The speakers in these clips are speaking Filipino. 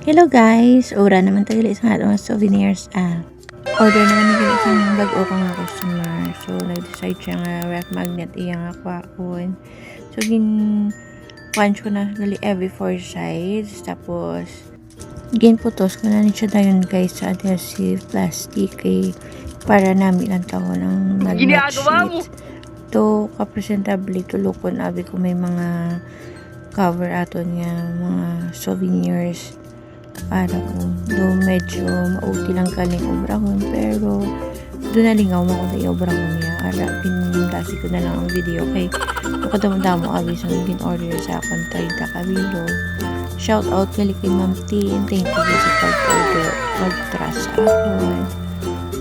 Hello guys! Ura naman tayo isang mga souvenirs. Order naman ni isang bag-o ko nga customer. So, nag-decide siya nga ref magnet iyang akwaon. So, punch ko na gali every 4 sides. Tapos, putos ko na rin siya dayon guys sa adhesive plastic para namin ang tao ng magnet sheet. To, kapresentable tulukon abi ko may mga cover ato niya mga souvenirs para do medyo mauti lang kaling obrahon pero doon nalingaw mo ko na obrahon niya ara pinindasi ko na lang ang video kay makadamo-damo abi sa order sa akong 30 kabilo. Shout out kay Ma'am T and thank you sa pag-order mag-trust ako.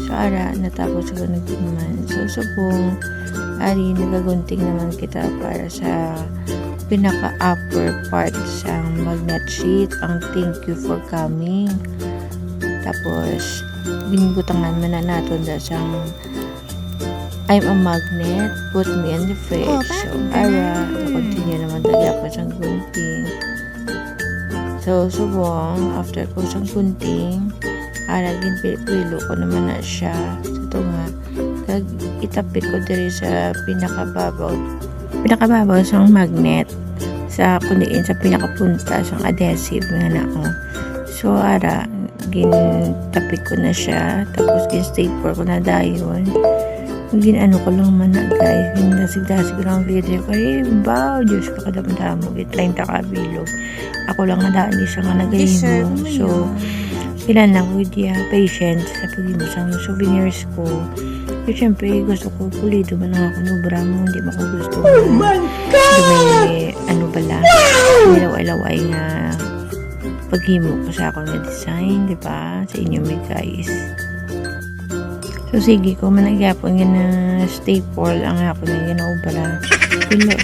So ara natapos ko nagtiman so subong ari nagagunting naman kita para sa pinaka-upper part sa magnet sheet ang thank you for coming. Tapos binubutangan man na natin dasang I'm a magnet, put me in the fridge. So ara continue naman tayo pa sa gunting. So subong after ko sa gunting ara ginpilo ko naman na siya sa tunga kag itapik ko diri sa pinakababaw sa magnet sa kundiin sa pinakapunta sa adhesive nga na so ara gintapik ko na siya tapos gin-staple ko na dayon ginano ko lang man na guys ginasig-dasig lang video ko wow Diyos ko kadamdamo 30 kabilog ako lang nga daan di siya nga nagahimo so ilan lang with patience sa pagimo sa souvenirs ko. Siyempre, gusto ko pulido man ang ako nubra mo. Hindi mo ko gusto. Oh my God! May ano bala. May laway-laway nga paghimo ko sa ako na design. Diba? Sa inyo may guys. So, sige ko. Managyapon yun na staple ang ako na ginobra. Pilo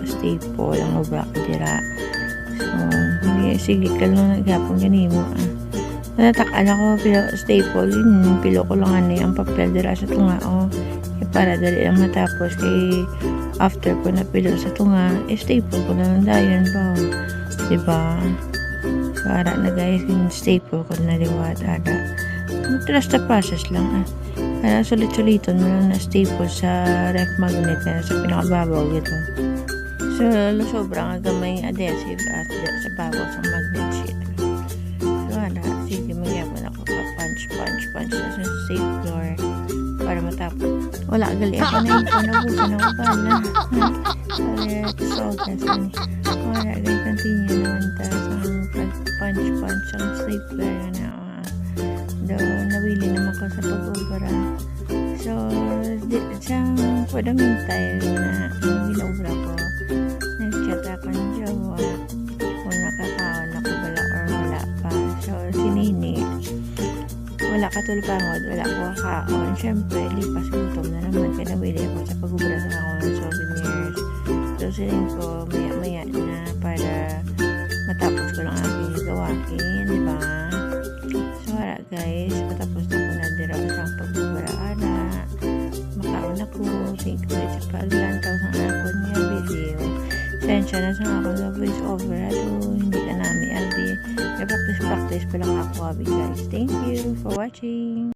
staple ang obra ko dira. So, sige ka lang nagyapon ganimo natakaan ako staple yun pilo ko lang ang papel dira sa tunga para dali lang matapos kay after ko na pilo sa tunga staple ko na lang dayon ba diba so ara na guys yung staple ko na liwat ara trust the process lang ara sulit-suliton mo lang na staple sa ref magnet na sa pinakababaw gito so sobrang gamay adhesive at sa babaw sa magnet sheet so ara sige magyapon ako punch na sa safe floor para matapos wala gali ako na yung panabusan ako pala so kasi wala gali continue naman ta sa punch ang safe floor na nawili naman ko sa pag-ubara so siyang padamintay na ginobra ko nag-chat ako ng jowa kung nakakaon ako bala or wala pa so sinini wala katulpangod, wala ko kakaon syempre lipas gutom na naman kaya nawili ako sa pag-ubra sa ako ng souvenirs so siling ko maya na para matapos ko lang aking gawain diba so wala guys patapos na ko na dira sa pag-ubra makaon ako thank you sa paglantaw sa ako niya video sensya na sa ako na voice over hindi ka namin abi practice pa lang ako abi guys thank you for watching.